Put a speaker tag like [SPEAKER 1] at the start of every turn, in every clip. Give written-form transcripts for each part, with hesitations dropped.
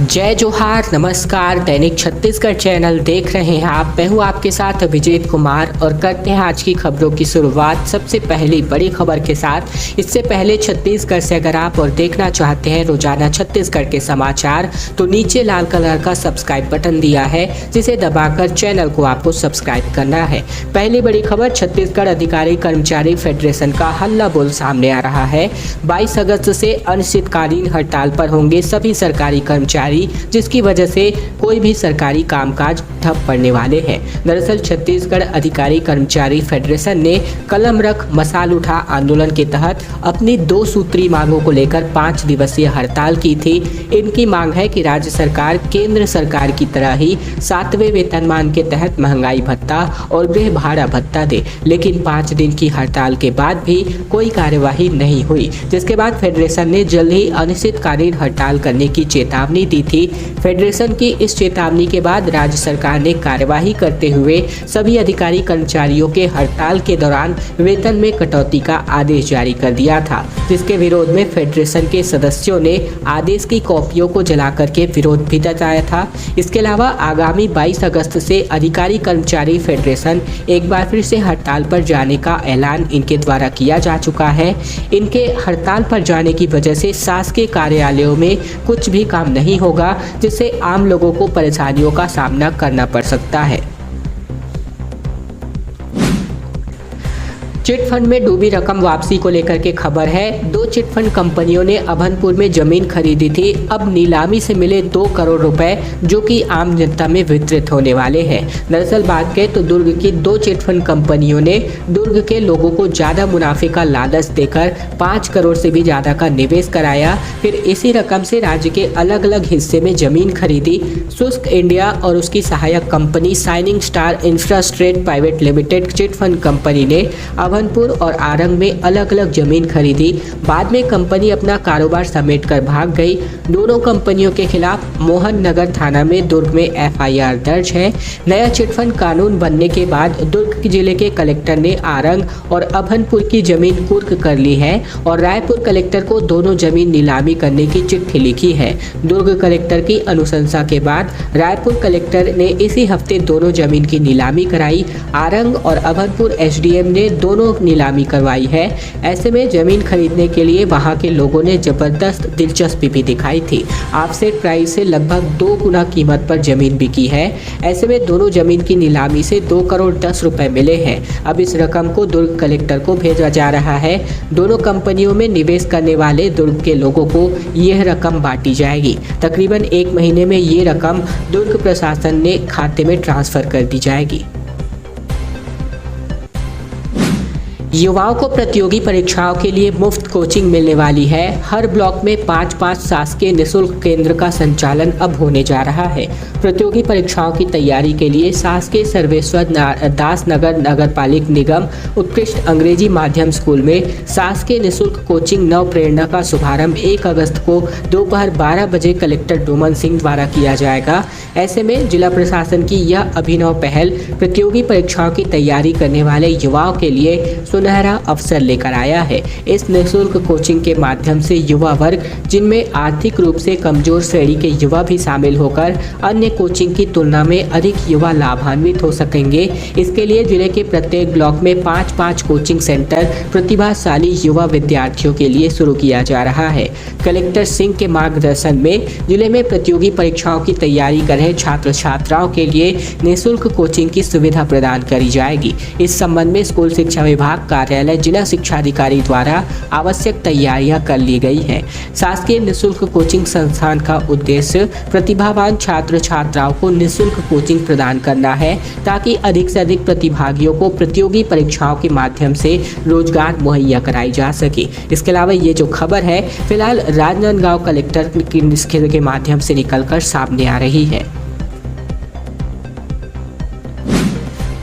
[SPEAKER 1] जय जोहार, नमस्कार। दैनिक छत्तीसगढ़ चैनल देख रहे हैं आप। मैं हूँ आपके साथ अभिजीत कुमार और करते हैं आज की खबरों की शुरुआत सबसे पहली बड़ी खबर के साथ। इससे पहले छत्तीसगढ़ से अगर आप और देखना चाहते हैं रोजाना छत्तीसगढ़ के समाचार तो नीचे लाल कलर का सब्सक्राइब बटन दिया है, जिसे दबाकर चैनल को आपको सब्सक्राइब करना है। पहली बड़ी खबर, छत्तीसगढ़ अधिकारी कर्मचारी फेडरेशन का हल्ला बोल सामने आ रहा है। 22 अगस्त से अनिश्चितकालीन हड़ताल पर होंगे सभी सरकारी कर्मचारी, जिसकी वजह से कोई भी सरकारी कामकाज ठप पड़ने वाले हैं। दरअसल छत्तीसगढ़ अधिकारी कर्मचारी फेडरेशन ने कलम रख मसाल उठा आंदोलन के तहत अपनी 2 सूत्री मांगों को लेकर 5 दिवसीय हड़ताल की थी। इनकी मांग है कि राज्य सरकार केंद्र सरकार की तरह ही 7वें वेतनमान के तहत महंगाई भत्ता और गृह भाड़ा भत्ता दे, लेकिन 5 दिन की हड़ताल के बाद भी कोई कार्यवाही नहीं हुई, जिसके बाद फेडरेशन ने जल्द ही अनिश्चितकालीन हड़ताल करने की चेतावनी दी थी। फेडरेशन की इस चेतावनी के बाद राज्य सरकार ने कार्यवाही करते हुए सभी अधिकारी कर्मचारियों के हड़ताल के दौरान वेतन में कटौती का आदेश जारी कर दिया था, जिसके विरोध में फेडरेशन के सदस्यों ने आदेश की कॉपियों को जलाकर के विरोध भी जताया था। इसके अलावा आगामी 22 अगस्त से अधिकारी कर्मचारी फेडरेशन एक बार फिर से हड़ताल पर जाने का ऐलान इनके द्वारा किया जा चुका है। इनके हड़ताल पर जाने की वजह से शासकीय कार्यालयों में कुछ भी काम नहीं होगा, जिससे आम लोगों को परेशानियों का सामना करना पड़ सकता है। चिटफंड में डूबी रकम वापसी को लेकर के खबर है। 2 चिटफंड कंपनियों ने अभनपुर में जमीन खरीदी थी। अब नीलामी से मिले 2 करोड़ रुपए जो कि आम जनता में वितरित होने वाले हैं। दरअसल बात करें तो दुर्ग की 2 चिटफंड कंपनियों ने दुर्ग के लोगों को ज़्यादा मुनाफे का लालच देकर 5 करोड़ से भी ज़्यादा का निवेश कराया। फिर इसी रकम से राज्य के अलग अलग हिस्से में जमीन खरीदी। शुष्क इंडिया और उसकी सहायक company shining star infrastructure private limited chit fund company ने अभनपुर और आरंग में अलग अलग जमीन खरीदी। बाद में कंपनी अपना कारोबार समेट कर भाग गई। दोनों कंपनियों के खिलाफ मोहन नगर थाना में दुर्ग में एफआईआर दर्ज है। नया चिटफंड कानून बनने के बाद दुर्ग जिले के कलेक्टर ने आरंग और अभनपुर की जमीन कुर्क कर ली है और रायपुर कलेक्टर को दोनों जमीन नीलामी करने की चिट्ठी लिखी है। दुर्ग कलेक्टर की अनुशंसा के बाद रायपुर कलेक्टर ने इसी हफ्ते दोनों जमीन की नीलामी कराई। आरंग और अभनपुर एसडीएम ने दोनों नीलामी करवाई है। ऐसे में जमीन खरीदने के लिए वहां के लोगों ने जबरदस्त दिलचस्पी भी दिखाई थी। ऑफसेट प्राइस से लगभग 2 गुना कीमत पर जमीन बिकी है। ऐसे में दोनों जमीन की नीलामी से 2 करोड़ 10 रुपए मिले हैं। अब इस रकम को दुर्ग कलेक्टर को भेजा जा रहा है। दोनों कंपनियों में निवेश करने वाले दुर्ग के लोगों को यह रकम बांटी जाएगी। तकरीबन 1 महीने में ये रकम दुर्ग प्रशासन ने खाते में ट्रांसफर कर दी जाएगी। युवाओं को प्रतियोगी परीक्षाओं के लिए मुफ्त कोचिंग मिलने वाली है। हर ब्लॉक में 5-5 शासकीय निःशुल्क केंद्र का संचालन अब होने जा रहा है। प्रतियोगी परीक्षाओं की तैयारी के लिए शासकीय सर्वेश्वर दास नगर नगरपालिक निगम उत्कृष्ट अंग्रेजी माध्यम स्कूल में शासकीय निःशुल्क कोचिंग नव प्रेरणा का शुभारंभ 1 अगस्त को दोपहर 12 बजे कलेक्टर डोमन सिंह द्वारा किया जाएगा। ऐसे में जिला प्रशासन की यह अभिनव पहल प्रतियोगी परीक्षाओं की तैयारी करने वाले युवाओं के लिए सुनहरा अवसर लेकर आया है। इस निःशुल्क कोचिंग के माध्यम से युवा वर्ग, जिनमें आर्थिक रूप से कमजोर श्रेणी के युवा भी शामिल होकर अन्य कोचिंग की तुलना में अधिक युवा लाभान्वित हो सकेंगे। इसके लिए जिले के प्रत्येक ब्लॉक में 5-5 कोचिंग सेंटर प्रतिभाशाली युवा विद्यार्थियों के लिए शुरू किया जा रहा है। कलेक्टर सिंह के मार्गदर्शन में जिले में प्रतियोगी परीक्षाओं की तैयारी कर रहे छात्र छात्राओं के लिए निःशुल्क कोचिंग की सुविधा प्रदान करी जाएगी। इस संबंध में स्कूल शिक्षा विभाग कार्यालय जिला शिक्षा अधिकारी द्वारा आवश्यक तैयारियां कर ली गई हैं। शासकीय निःशुल्क कोचिंग संस्थान का उद्देश्य प्रतिभावान छात्र छात्राओं को निःशुल्क कोचिंग प्रदान करना है, ताकि अधिक से अधिक प्रतिभागियों को प्रतियोगी परीक्षाओं के माध्यम से रोजगार मुहैया कराई जा सके। इसके अलावा ये जो खबर है फिलहाल राजनांदगांव कलेक्टर के माध्यम से निकलकर सामने आ रही है।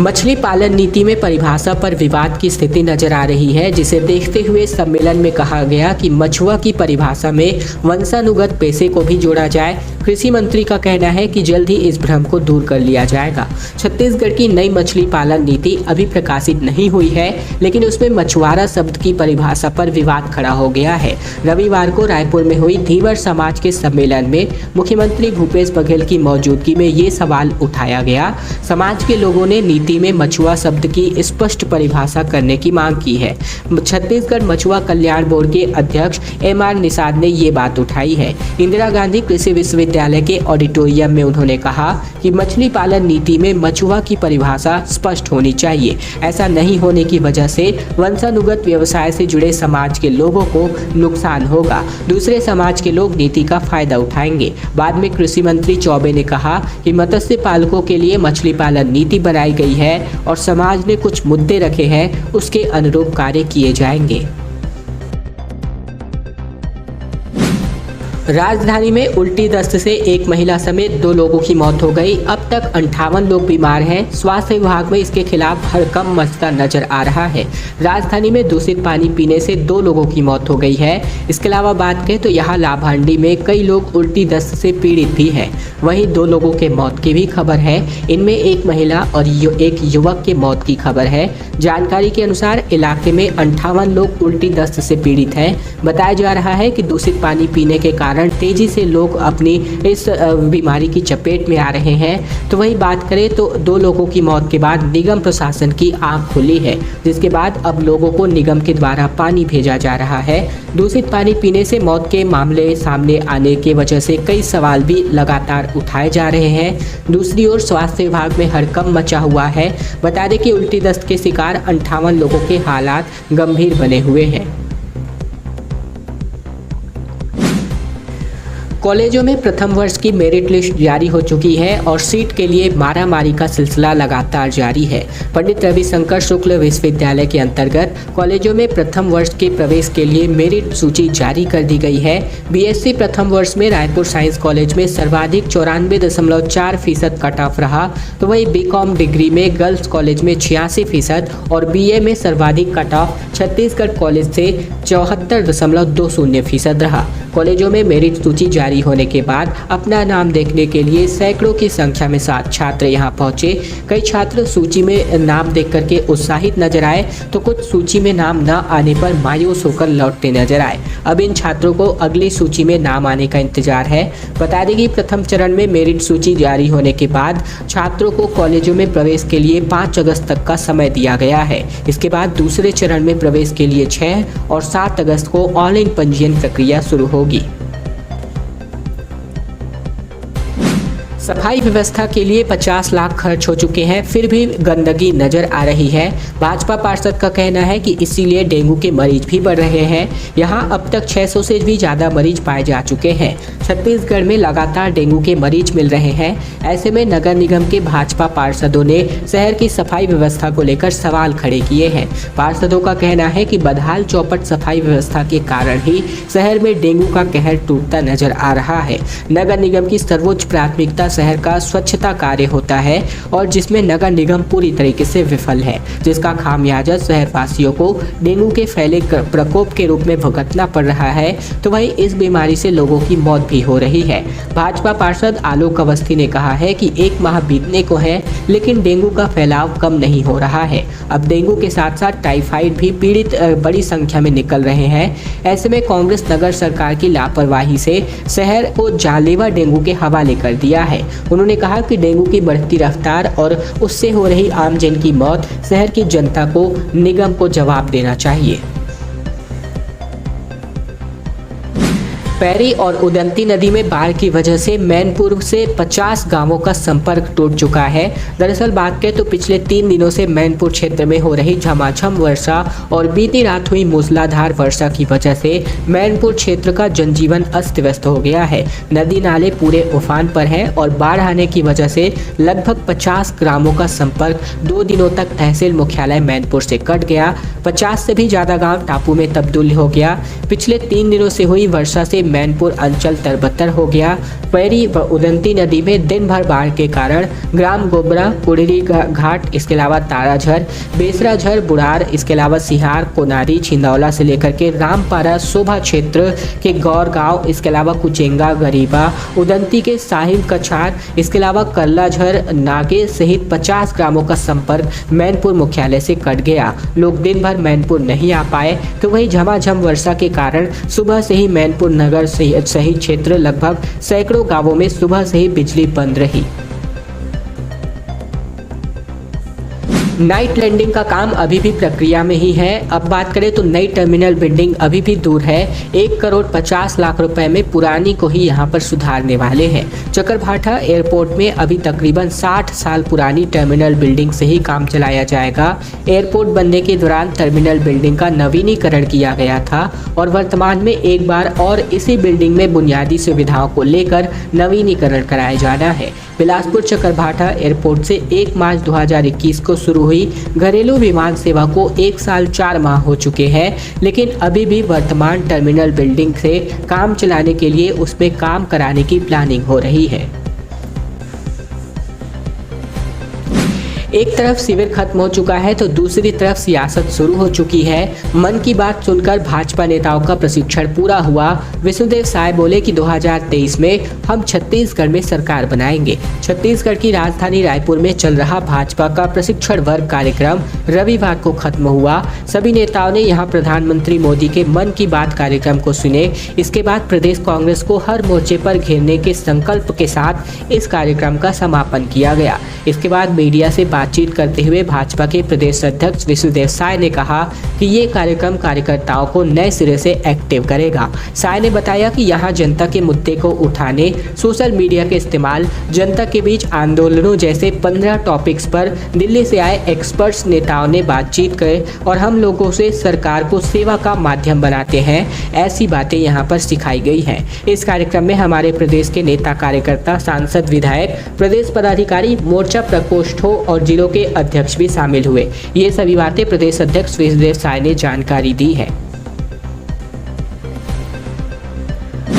[SPEAKER 1] मछली पालन नीति में परिभाषा पर विवाद की स्थिति नजर आ रही है, जिसे देखते हुए सम्मेलन में कहा गया कि मछुआ की परिभाषा में वंशानुगत पेशे को भी जोड़ा जाए। कृषि मंत्री का कहना है कि जल्द ही इस भ्रम को दूर कर लिया जाएगा। छत्तीसगढ़ की नई मछली पालन नीति अभी प्रकाशित नहीं हुई है, लेकिन उसमें मछुआरा शब्द की परिभाषा पर विवाद खड़ा हो गया है। रविवार को रायपुर में हुई धीवर समाज के सम्मेलन में मुख्यमंत्री भूपेश बघेल की मौजूदगी में ये सवाल उठाया गया। समाज के लोगों ने नीति में मछुआ शब्द की स्पष्ट परिभाषा करने की मांग की है। छत्तीसगढ़ मछुआ कल्याण बोर्ड के अध्यक्ष MR निषाद ने ये बात उठाई है। इंदिरा गांधी कृषि विश्वविद्यालय के ऑडिटोरियम में उन्होंने कहा कि मछली पालन नीति में मछुआ की परिभाषा स्पष्ट होनी चाहिए। ऐसा नहीं होने की वजह से वंशानुगत व्यवसाय से जुड़े समाज के लोगों को नुकसान होगा। दूसरे समाज के लोग नीति का फायदा उठाएंगे। बाद में कृषि मंत्री चौबे ने कहा कि मत्स्य पालकों के लिए मछली पालन नीति बनाई गई है और समाज ने कुछ मुद्दे रखे हैं, उसके अनुरूप कार्य किए जाएंगे। राजधानी में उल्टी दस्त से एक महिला समेत 2 लोगों की मौत हो गई। अब तक 58 लोग बीमार हैं। स्वास्थ्य विभाग में इसके खिलाफ हड़कंप मचता नजर आ रहा है। राजधानी में दूषित पानी पीने से 2 लोगों की मौत हो गई है। इसके अलावा बात करें तो यहाँ लाभांडी में कई लोग उल्टी दस्त से पीड़ित भी हैं। वहीं 2 लोगों के मौत की भी खबर है। इनमें एक महिला और एक युवक के मौत की खबर है। जानकारी के अनुसार इलाके में 58 लोग उल्टी दस्त से पीड़ित हैं। बताया जा रहा है कि दूषित पानी पीने के कारण तेजी से लोग अपनी इस बीमारी की चपेट में आ रहे हैं। तो वही बात करें तो 2 लोगों की मौत के बाद निगम प्रशासन की आंख खुली है, जिसके बाद अब लोगों को निगम के द्वारा पानी भेजा जा रहा है। दूषित पानी पीने से मौत के मामले सामने आने की वजह से कई सवाल भी लगातार उठाए जा रहे हैं। दूसरी ओर स्वास्थ्य विभाग में हड़कंप मचा हुआ है। बता दें कि उल्टी दस्त के शिकार 58 लोगों के हालात गंभीर बने हुए हैं। कॉलेजों में प्रथम वर्ष की मेरिट लिस्ट जारी हो चुकी है और सीट के लिए मारामारी का सिलसिला लगातार जारी है। पंडित रविशंकर शुक्ल विश्वविद्यालय के अंतर्गत कॉलेजों में प्रथम वर्ष के प्रवेश के लिए मेरिट सूची जारी कर दी गई है। BSc प्रथम वर्ष में रायपुर साइंस कॉलेज में सर्वाधिक 94.4% कट ऑफ रहा, तो वहीं BCom डिग्री में गर्ल्स कॉलेज में 86% और BA में सर्वाधिक कट ऑफ छत्तीसगढ़ कॉलेज से 74.20% रहा। कॉलेजों में मेरिट सूची जारी होने के बाद अपना नाम देखने के लिए सैकड़ों की संख्या में छात्र यहां पहुंचे। कई छात्र सूची में नाम देख करके उत्साहित नजर आए, तो कुछ सूची में नाम न आने पर मायूस होकर लौटते नजर आए। अब इन छात्रों को अगली सूची में नाम आने का इंतजार है। बता दें कि प्रथम चरण में मेरिट सूची जारी होने के बाद छात्रों को कॉलेजों में प्रवेश के लिए 5 अगस्त तक का समय दिया गया है। इसके बाद दूसरे चरण में प्रवेश के लिए 6 और 7 अगस्त को ऑनलाइन पंजीयन प्रक्रिया शुरू होगी। सफाई व्यवस्था के लिए 50 लाख खर्च हो चुके हैं, फिर भी गंदगी नजर आ रही है। भाजपा पार्षद का कहना है कि इसीलिए डेंगू के मरीज भी बढ़ रहे हैं। यहां अब तक 600 से भी ज़्यादा मरीज पाए जा चुके हैं। छत्तीसगढ़ में लगातार डेंगू के मरीज मिल रहे हैं। ऐसे में नगर निगम के भाजपा पार्षदों ने शहर की सफाई व्यवस्था को लेकर सवाल खड़े किए हैं। पार्षदों का कहना है कि बदहाल चौपट सफाई व्यवस्था के कारण ही शहर में डेंगू का कहर टूटता नजर आ रहा है। नगर निगम की सर्वोच्च प्राथमिकता शहर का स्वच्छता कार्य होता है और जिसमें नगर निगम पूरी तरीके से विफल है, जिसका खामियाजा शहरवासियों को डेंगू के फैले प्रकोप के रूप में भुगतना पड़ रहा है। तो वहीं इस बीमारी से लोगों की मौत भी हो रही है। भाजपा पार्षद आलोक अवस्थी ने कहा है कि 1 माह बीतने को है, लेकिन डेंगू का फैलाव कम नहीं हो रहा है। अब डेंगू के साथ साथ टाइफाइड भी पीड़ित बड़ी संख्या में निकल रहे हैं। ऐसे में कांग्रेस नगर सरकार की लापरवाही से शहर को जानलेवा डेंगू के हवाले कर दिया है। उन्होंने कहा कि डेंगू की बढ़ती रफ्तार और उससे हो रही आमजन की मौत शहर की जनता को निगम को जवाब देना चाहिए। पैरी और उदंती नदी में बाढ़ की वजह से मैनपुर से 50 गांवों का संपर्क टूट चुका है। दरअसल बात करें तो पिछले 3 दिनों से मैनपुर क्षेत्र में हो रही झमाझम वर्षा और बीती रात हुई मूसलाधार वर्षा की वजह से मैनपुर क्षेत्र का जनजीवन अस्त व्यस्त हो गया है। नदी नाले पूरे उफान पर हैं और बाढ़ आने की वजह से लगभग 50 ग्रामों का संपर्क 2 दिनों तक तहसील मुख्यालय मैनपुर से कट गया। 50 से भी ज़्यादा गाँव टापू में तब्दील हो गया। पिछले 3 दिनों से हुई वर्षा से मैनपुर अंचल तरबतर हो गया। पैरी व उदंती नदी में दिन भर बाढ़ के कारण ग्राम गोबरा, कुड़री घाट, इसके अलावा ताराझर, बेसराझर, बुढ़ार, इसके अलावा सिहार, कोनारी, छिंदौला से लेकर के रामपारा, शोभा क्षेत्र के गौर गांव, इसके अलावा कुचेंगा, गरीबा, उदंती के साहिल कछार, इसके अलावा कल्लाझर, नागे सहित 50 ग्रामों का संपर्क मैनपुर मुख्यालय से कट गया। लोग दिन भर मैनपुर नहीं आ पाए तो वहीं झमाझम वर्षा के कारण सुबह से ही मैनपुर नगर सहित क्षेत्र लगभग सैकड़ों गांवों में सुबह से ही बिजली बंद रही। नाइट लैंडिंग का काम अभी भी प्रक्रिया में ही है। अब बात करें तो नई टर्मिनल बिल्डिंग अभी भी दूर है। 1 करोड़ 50 लाख रुपए में पुरानी को ही यहां पर सुधारने वाले हैं। चकरभाठा एयरपोर्ट में अभी तकरीबन 60 साल पुरानी टर्मिनल बिल्डिंग से ही काम चलाया जाएगा। एयरपोर्ट बनने के दौरान टर्मिनल बिल्डिंग का नवीनीकरण किया गया था और वर्तमान में एक बार और इसी बिल्डिंग में बुनियादी सुविधाओं को लेकर नवीनीकरण कराया जाना है। बिलासपुर चकरभाठा एयरपोर्ट से 1 मार्च 2021 को शुरू हुई घरेलू विमान सेवा को 1 साल 4 माह हो चुके हैं, लेकिन अभी भी वर्तमान टर्मिनल बिल्डिंग से काम चलाने के लिए उसमें काम कराने की प्लानिंग हो रही है। एक तरफ शिविर खत्म हो चुका है तो दूसरी तरफ सियासत शुरू हो चुकी है। मन की बात सुनकर भाजपा नेताओं का प्रशिक्षण पूरा हुआ। विष्णुदेव साय बोले कि 2023 में हम छत्तीसगढ़ में सरकार बनाएंगे। छत्तीसगढ़ की राजधानी रायपुर में चल रहा भाजपा का प्रशिक्षण वर्ग कार्यक्रम रविवार को खत्म हुआ। सभी नेताओं ने यहां प्रधानमंत्री मोदी के मन की बात कार्यक्रम को सुने। इसके बाद प्रदेश कांग्रेस को हर मोर्चे पर घेरने के संकल्प के साथ इस कार्यक्रम का समापन किया गया। इसके बाद मीडिया से बातचीत करते हुए भाजपा के प्रदेश अध्यक्ष विष्णुदेव साय ने कहा कि ये कार्यक्रम कार्यकर्ताओं को नए सिरे से एक्टिव करेगा। साय ने बताया कि यहाँ जनता के मुद्दे को उठाने, सोशल मीडिया के इस्तेमाल, जनता के बीच आंदोलनों जैसे 15 टॉपिक्स पर दिल्ली से आए एक्सपर्ट्स नेताओं ने बातचीत की और हम लोगों से सरकार को सेवा का माध्यम बनाते हैं, ऐसी बातें यहाँ पर सिखाई गई हैं। इस कार्यक्रम में हमारे प्रदेश के नेता कार्यकर्ता, सांसद, विधायक, प्रदेश पदाधिकारी, मोर्चा प्रकोष्ठों और जिलों के अध्यक्ष भी शामिल हुए। ये सभी बातें प्रदेश अध्यक्ष विष्णुदेव साय ने जानकारी दी है।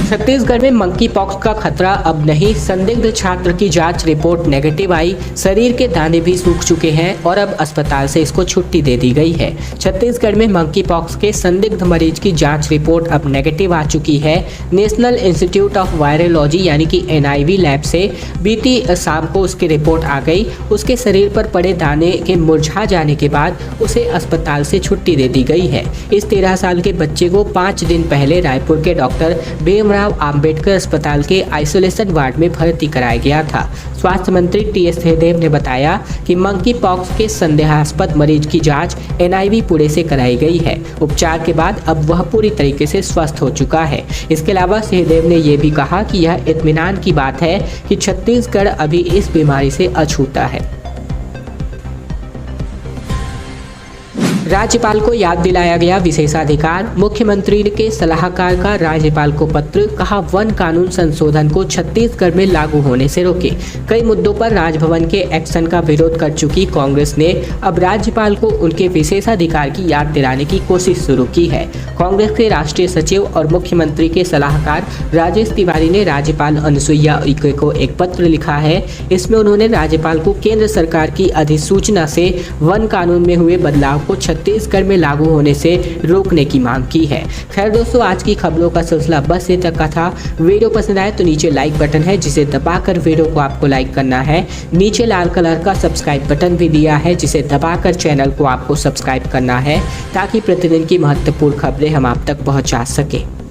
[SPEAKER 1] छत्तीसगढ़ में मंकी पॉक्स का खतरा अब नहीं। संदिग्ध छात्र की जांच रिपोर्ट नेगेटिव आई। शरीर के दाने भी सूख चुके हैं और अब अस्पताल से इसको छुट्टी दे दी गई है। छत्तीसगढ़ में मंकी पॉक्स के संदिग्ध मरीज की जांच रिपोर्ट अब नेगेटिव आ चुकी है। नेशनल इंस्टीट्यूट ऑफ वायरोलॉजी यानी कि NIV लैब से बीती शाम को उसकी रिपोर्ट आ गई। उसके शरीर पर पड़े दाने के मुरझा जाने के बाद उसे अस्पताल से छुट्टी दे दी गई है। इस 13 साल के बच्चे को 5 दिन पहले रायपुर के डॉक्टर भीमराव अंबेडकर अस्पताल के आइसोलेशन वार्ड में भर्ती कराया गया था। स्वास्थ्य मंत्री TS सिंहदेव ने बताया कि मंकी पॉक्स के संदेहास्पद मरीज की जांच NIV पुणे से कराई गई है। उपचार के बाद अब वह पूरी तरीके से स्वस्थ हो चुका है। इसके अलावा सिंहदेव ने यह भी कहा कि यह इत्मीनान की बात है कि छत्तीसगढ़ अभी इस बीमारी से अछूता है। राज्यपाल को याद दिलाया गया विशेषाधिकार। मुख्यमंत्री के सलाहकार का राज्यपाल को पत्र, कहा वन कानून संशोधन को छत्तीसगढ़ में लागू होने से रोके। कई मुद्दों पर राजभवन के एक्शन का विरोध कर चुकी कांग्रेस ने अब राज्यपाल को उनके विशेषाधिकार की याद दिलाने की कोशिश शुरू की है। कांग्रेस के राष्ट्रीय सचिव और मुख्यमंत्री के सलाहकार राजेश तिवारी ने राज्यपाल अनुसुईया उइके को एक पत्र लिखा है। इसमें उन्होंने राज्यपाल को केंद्र सरकार की अधिसूचना से वन कानून में हुए बदलाव को छत्तीसगढ़ में लागू होने से रोकने की मांग की है। खैर दोस्तों, आज की खबरों का सिलसिला बस ये तक का था। वीडियो पसंद आए तो नीचे लाइक बटन है जिसे दबाकर वीडियो को आपको लाइक करना है। नीचे लाल कलर का सब्सक्राइब बटन भी दिया है जिसे दबाकर चैनल को आपको सब्सक्राइब करना है ताकि प्रतिदिन की महत्वपूर्ण खबरें हम आप तक पहुंचा सके।